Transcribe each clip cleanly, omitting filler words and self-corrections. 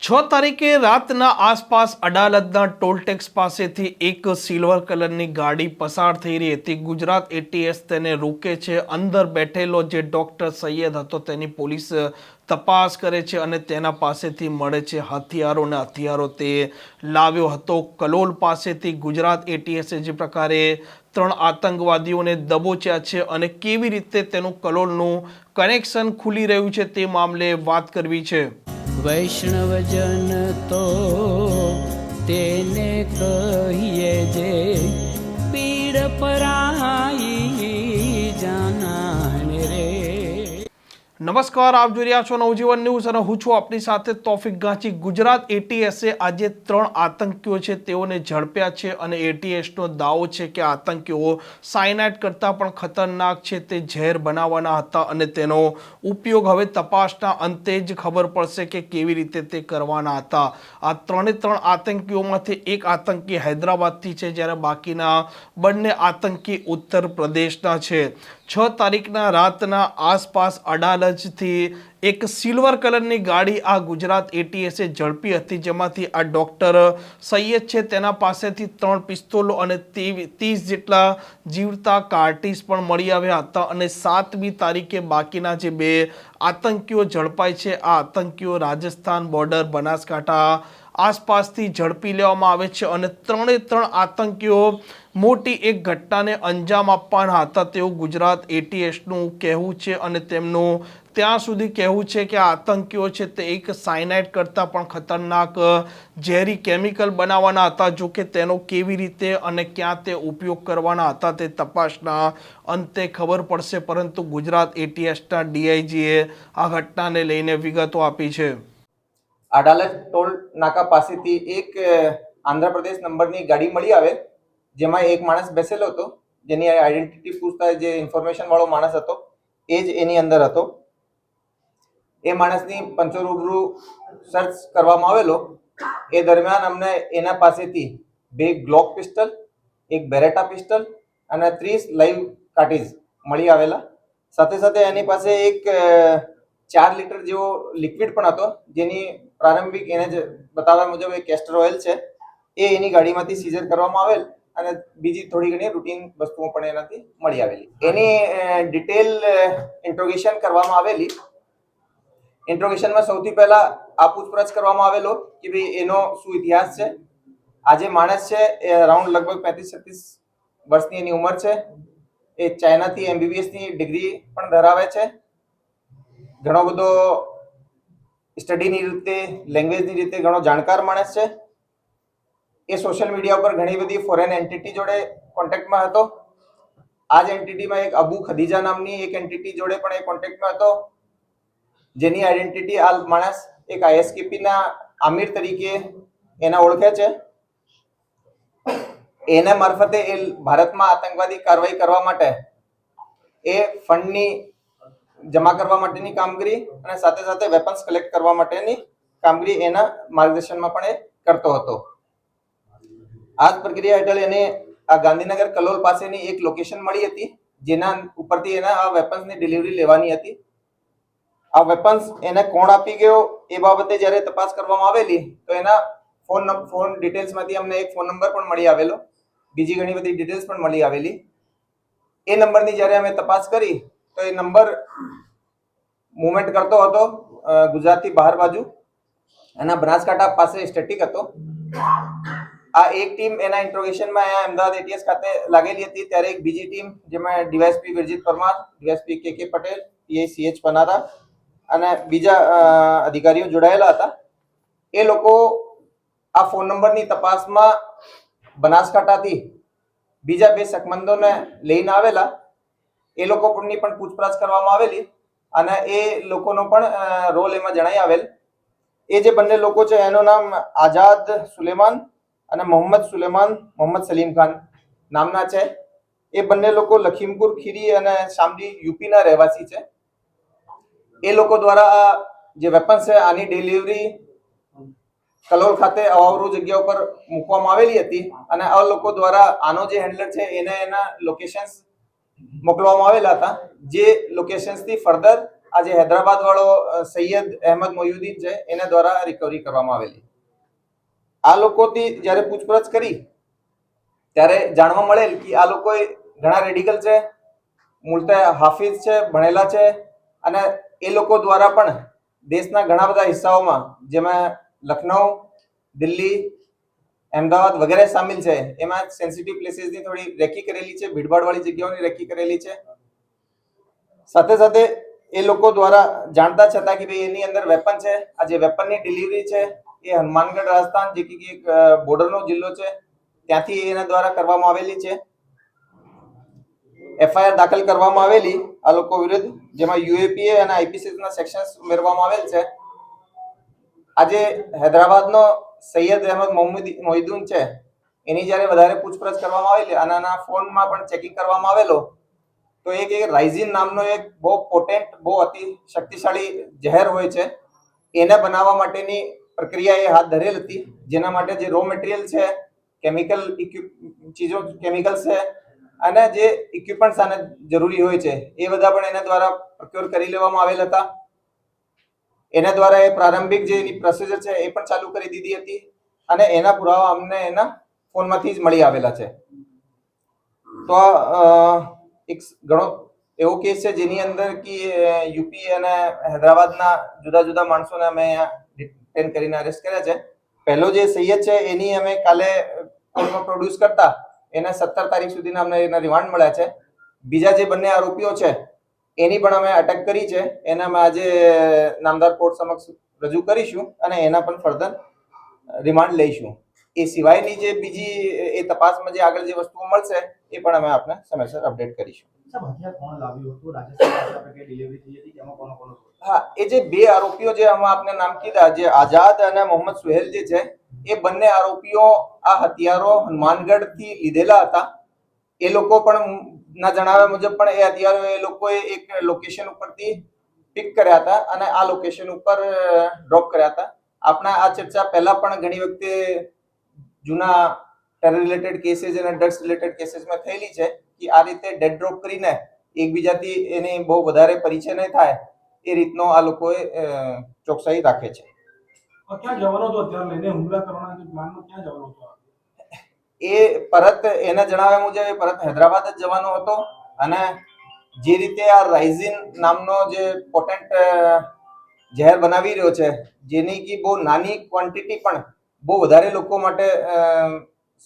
6 તારીખે રાતના આસપાસ અડાલજના ટોલટેક્સ પાસેથી એક સિલ્વર કલરની ગાડી પસાર થઈ રહી હતી. ગુજરાત એટીએસ તેને રોકે છે. અંદર બેઠેલો જે ડોક્ટર સૈયદ હતો તેની પોલીસ તપાસ કરે છે અને તેના પાસેથી મળે છે હથિયારો અને હથિયારો તે લાવ્યો હતો. કલોલ પાસેથી ગુજરાત એટીએસે જે પ્રકારે 3 આતંકવાદીઓને દબોચ્યા છે અને કેવી રીતે તેનું કલોલનું કનેક્શન ખુલી રહ્યું છે તે મામલે વાત કરવી છે. વૈષ્ણવજન તો તેને કહીએ જે પીડ પરાઈ જાનાને રે. નમસ્કાર, આપ જોઈ રહ્યા છો નવજીવન ન્યૂઝ અને હું છું આપની સાથે તોફિક ગાંચી. ગુજરાત એટીએસે આજે 3 આતંકીઓ છે તેઓને ઝડપ્યા છે અને એટીએસનો દાવો છે કે આતંકીઓ સાયનાઇડ કરતાં પણ ખતરનાક છે, તે ઝેર બનાવવાના હતા અને તેનો ઉપયોગ હવે તપાસના અંતે જ ખબર પડશે કે કેવી રીતે તે કરવાના હતા. આ 3 આતંકીઓમાંથી એક આતંકી હૈદરાબાદથી છે જ્યારે બાકીના બંને આતંકી ઉત્તર પ્રદેશના છે. 6 તારીખના રાતના આસપાસ અડાલજથી એક સિલ્વર કલરની ગાડી આ ગુજરાત એટીએસે ઝડપી હતી, જેમાંથી આ ડોક્ટર સૈયદ છે તેના પાસેથી 3 પિસ્તોલો અને 30 જેટલા જીવતા કાર્ટીસ પણ મળી આવ્યા હતા અને 7મી તારીખે બાકીના જે 2 આતંકીઓ ઝડપાય છે આ આતંકીઓ રાજસ્થાન બોર્ડર બનાસકાંઠા આસપાસથી ઝડપી લેવામાં આવે છે અને 3 આતંકીઓ મોટી એક ઘટનાને અંજામ આપવાના હતા તેવું ગુજરાત એટીએસનું કહેવું છે અને તેમનું ત્યાં સુધી કહેવું છે કે આ આતંકીઓ છે તે એક સાયનાઇડ કરતાં પણ ખતરનાક ઝેરી કેમિકલ બનાવવાના હતા. જો કે તેનો કેવી રીતે અને ક્યાં તે ઉપયોગ કરવાના હતા તે તપાસના અંતે ખબર પડશે, પરંતુ ગુજરાત એટીએસના ડીઆઈજીએ આ ઘટનાને લઈને વિગતો આપી છે. અડાલજ ટોલ નાકા પાસેથી એક આંધ્રપ્રદેશ નંબરની ગાડી મળી આવે, જેમાં એક માણસ બેસેલો હતો, જેની આઈડેન્ટિટી પૂછતા જે ઇન્ફોર્મેશન વાળો માણસ હતો એ જ એની અંદર હતો. એ માણસની પંચો રૂબરૂ સર્ચ કરવામાં આવેલો. એ દરમિયાન અમને એના પાસેથી 2 ગ્લોક પિસ્ટલ, એક બેરેટા પિસ્ટલ અને 30 લાઈવ કાર્ટીજ મળી આવેલા. સાથે સાથે એની પાસે એક 4 લીટર જેવો લિક્વિડ પણ હતો, જેની પ્રારંભિક એને જ બતાવ્યા મુજબ એ કેસ્ટર ઓઇલ છે, એ એની ગાડીમાંથી સીઝર કરવામાં આવેલ અને બીજી થોડી ઘણી રૂટીન વસ્તુઓ પણ એનાથી મળી આવેલી. એની ડિટેલ ઇન્ટ્રોગેશન કરવામાં આવેલી. ઇન્ટ્રોગેશનમાં સૌથી પહેલા આ પૂછપરછ કરવામાં આવેલો કે ભાઈ એનો શું ઇતિહાસ છે. આ જે માણસ છે એ અરાઉન્ડ લગભગ 35-36 વર્ષની એની ઉંમર છે. એ ચાઇનાથી એમબીબીએસની ડિગ્રી પણ ધરાવે છે. ઘણો બધો સ્ટડીની રીતે, લેંગ્વેજની રીતે ઘણો જાણકાર માણસ છે. એ સોશિયલ મીડિયા ઉપર ઘણી બધી ફોરેન એન્ટિટી જોડે કોન્ટેક્ટમાં હતો. આ જ એન્ટિટીમાં એક અબુ ખદીજા નામની એક એન્ટિટી જોડે પણ એ કોન્ટેક્ટમાં હતો, જેની આઈડેન્ટિટી આ માણસ એક આઈએસકેપીના આમિર તરીકે એના ઓળખે છે. એના મારફતે એ ભારતમાં આતંકવાદી કારવાઈ કરવા માટે એ ફંડની જમા કરવા માટેની કામગીરી અને સાથે સાથે વેપન્સ કલેક્ટ કરવા માટેની કામગીરી એના માર્ગદર્શનમાં પણ એ કરતો હતો. આ જ પ્રક્રિયા હેઠળ એને આ ગાંધીનગર કલોલ પાસેની એક લોકેશન મળી હતી, જેના ઉપરથી એના આ વેપન્સની ડિલિવરી લેવાની હતી. આ વેપન્સ એને કોણ આપી ગયો એ બાબતે જ્યારે તપાસ કરવામાં આવેલી તો એના ફોન ડિટેલ્સમાંથી અમને એક ફોન નંબર પણ મળી આવેલો, બીજી ઘણી બધી ડિટેલ્સ પણ મળી આવેલી. એ નંબરની જ્યારે અમે તપાસ કરી તો એ નંબર મુવમેન્ટ કરતો હતો ગુજરાતથી બહાર બાજુ અને બનાસકાંઠા પાસે સ્ટેટિક હતો. આ એક ટીમ એના ઇન્ટ્રોગેશનમાં અહીંયા અમદાવાદ એટીએસ ખાતે લાગેલી હતી, ત્યારે એક બીજી ટીમ જેમાં ડીવાયએસપી વિરજીત પરમાર, ડીવાયએસપી કે પટેલ, પીઆઈ સીએચ પનારા અને બીજા અધિકારીઓ જોડાયેલા હતા. એ લોકો આ ફોન નંબરની તપાસમાં બનાસકાંઠાથી બીજા 2 શકમંદોને લઈને આવેલા. એ લોકોની પણ પૂછપરછ કરવામાં આવેલી અને એ લોકોનો પણ રોલ એમાં જણાઈ આવેલ. એ જે બંને લોકો છે એનું નામ આઝાદ સુલેમાન અને મોહમ્મદ સલીમ ખાન નામના છે. એ બંને લોકો લખીમપુર ખીરી અને શામલી યુપીના રહેવાસી છે. એ લોકો દ્વારા જે વેપન્સ છે આની ડિલિવરી કલોલ ખાતે અવાવરૂ જગ્યા ઉપર મૂકવામાં આવેલી હતી અને આ લોકો દ્વારા આનો જે હેન્ડલર છે એને એના લોકેશન્સ મોકલવામાં આવેલા હતા, જે લોકેશન્સથી ફર્ધર આ જે હૈદરાબાદ વાળો સૈયદ અહેમદ મોયુદ્દીન છે એના દ્વારા રિકવરી કરવામાં આવેલી. આ લોકોથી જ્યારે પૂછપરછ કરી ત્યારે જાણવા મળેલ કે આ લોકો ઘણા રેડિકલ છે, મૂળતે હાફિઝ છે, ભણેલા છે, અને એ લોકો દ્વારા પણ દેશના ઘણા બધા હિસ્સાઓમાં જેમાં લખનઉ, દિલ્હી, અમદાવાદ વગેરે સામેલ છે, એમાં સેન્સિટિવ પ્લેસીસની થોડી રેકી કરેલી છે, ભીડભાડવાળી જગ્યાઓની રેકી કરેલી છે. સાથે સાથે એ લોકો દ્વારા જાણતા છતાં કે ભાઈ એની અંદર વેપન છે, આ જે વેપનની ડિલિવરી છે એ હનુમાનગઢ રાજસ્થાન જે કે એક બોર્ડરનો જિલ્લો છે ત્યાંથી એના દ્વારા કરવામાં આવેલી છે. એફઆઈઆર દાખલ કરવામાં આવેલી આ લોકો વિરુદ્ધ, જેમાં યુએપીએ અને આઈપીસી ના સેક્શન્સ ઉમેરવામાં આવેલ છે. આજે હૈદરાબાદનો સૈયદ અહેમદ મોહિદ્દીન છે એની જ્યારે વધારે પૂછપરછ કરવામાં આવેલી અને આના ફોનમાં પણ ચેકિંગ કરવામાં આવેલો તો એક રાઇઝિન નામનો એક બહુ પોટેન્ટ, બહુ અતિ શક્તિશાળી ઝેર હોય છે, એને બનાવવા માટેની પ્રક્રિયા એ હાથ ધરેલ હતી. જેના માટે જે રો મટીરિયલ છે, કેમિકલ ચીજો, કેમિકલ્સ છે અને જે ઇક્વિપમેન્ટ્સ આને જરૂરી હોય છે એ બધા પણ એના દ્વારા પ્રોક્યોર કરી લેવામાં આવેલ હતા. એના દ્વારા એ પ્રારંભિક જે એની પ્રોસિજર છે એ પણ ચાલુ કરી દીધી હતી અને એના પુરાવા અમને એના ફોનમાંથી જ મળી આવેલા છે. તો એક ઘણો એવો કેસ છે જેની અંદર કે યુપી અને હૈદરાબાદના જુદા જુદા માણસોને અમે ડિટેન કરીને અરેસ્ટ કર્યા છે. પહેલો જે સૈયદ છે એની અમે કાલે કોર્ટમાં પ્રોડ્યુસ કરતા એને 17 તારીખ સુધીના અમને એના રિમાન્ડ મળ્યા છે. બીજા જે બંને આરોપીઓ છે એની પણ અમે અટક કરી છે, એને અમે આજે નામદાર કોર્ટ સમક્ષ રજૂ કરીશું અને એના પણ ફર્ધર રિમાન્ડ લઈશું. એ સિવાયની જે બીજી એ તપાસમાં જે આગળ જે વસ્તુઓ મળશે એ પણ અમે આપને સમયસર અપડેટ કરીશું. હા, એ જે બે આરોપીઓ જે અમે આપને નામ કીધા, જે આઝાદ અને મોહમ્મદ સુહેલ જે છે, એ બંને આરોપીઓ આ હથિયારો હનુમાનગઢ થી લીધેલા હતા. એ લોકો પણ ના જણાવ્યા મુજબ પણ એ હથિયારો એ લોકોએ એક લોકેશન ઉપરથી પિક કર્યા હતા અને આ લોકેશન ઉપર ડ્રોપ કર્યા હતા. આપણા આ ચર્ચા પહેલા પણ ઘણી વખતે જૂના ટેરર રિલેટેડ કેસીસ અને ડ્રગ્સ રિલેટેડ કેસીસમાં થયેલી છે કે આ રીતે ડેડ ડ્રોપ કરીને એકબીજાથી એની બહુ વધારે પરિચય નહીં થાય એ રીતનો આ લોકોએ ચોકસાઈ રાખે છે. ક્યાં જવાનો હતો અત્યારે લઈને હુમલા કરવાના પ્લાનમાં? ક્યાં જવાનો હતો? એ પરત એના જણાવ્યા મુજબ એ પરત હૈદરાબાદ જ જવાનો હતો અને જે રીતે આ રાઇઝિન નામનો જે પોટેન્ટ ઝેર બનાવી રહ્યો છે, જેની કે બહુ નાની ક્વોન્ટિટી પણ બહુ વધારે લોકો માટે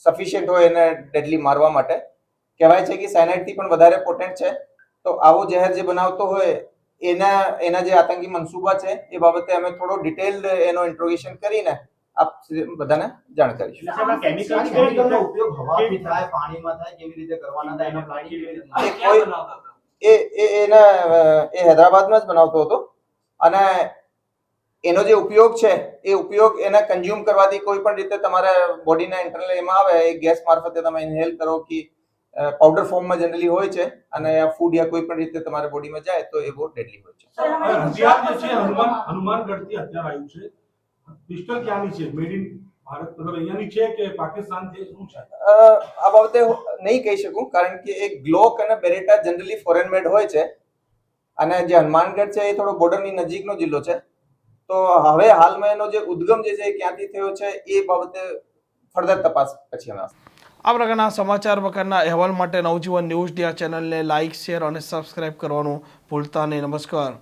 સફિશિયન્ટ હોય એને ડેડલી મારવા માટે, કહેવાય છે કે સાયનાઇડથી પણ વધારે પોટેન્ટ છે. તો આવો ઝેર જે બનાવતો હોય એના જે આતંકી મનસૂબા છે એ બાબતે અમે થોડો ડિટેલ્ડ એનો ઇન્ટ્રોગેશન કરીને આપ બધાને જાણ કરીશું. કેમિકલનો ઉપયોગ હવાથી થાય, પાણીમાં થાય, કેવી રીતે કરવાના થાય એનો પ્લાનિંગ એ હૈદરાબાદમાં જ બનાવતો હતો અને એનો જે ઉપયોગ છે એ ઉપયોગ એને કન્ઝ્યુમ કરવાથી કોઈ પણ રીતે તમારા બોડીના ઇન્ટરનલ એમાં આવે, એ ગેસ મારફતે તમે ઇન્હેલ કરો કે પાવડર ફોર્મમાં જનરલી હોય છે અને ફૂડ યા કોઈ પણ રીતે તમારા બોડીમાં જાય તો એ બહુ ડેડલી હોય છે. હથિયાર જે છે હનુમાનગઢથી હથિયાર આવ્યું છે, પિસ્ટલ ક્યાંની છે? મેડ ઇન ભારત, મતલબ અહીંયાની છે કે પાકિસ્તાન છે, શું છે? આ બાબતે નહીં કહી શકું કારણ કે એક ગ્લોક અને બેરેટા જનરલી ફોરેન મેડ હોય છે અને જે હનુમાનગઢ છે એ થોડો બોર્ડરની નજીકનો જિલ્લો છે. તો હવે હાલમાં એનો જે ઉદ્ગમ જે છે ક્યાંથી થયો છે એ બાબતે ફર્ધર તપાસ પછી અમે આ પ્રકારના સમાચાર પ્રકારના અહેવાલ માટે નવજીવન ન્યૂઝ ડિયા ચેનલને લાઇક, શેર અને સબસ્ક્રાઇબ કરવાનું ભૂલતા નહીં. નમસ્કાર.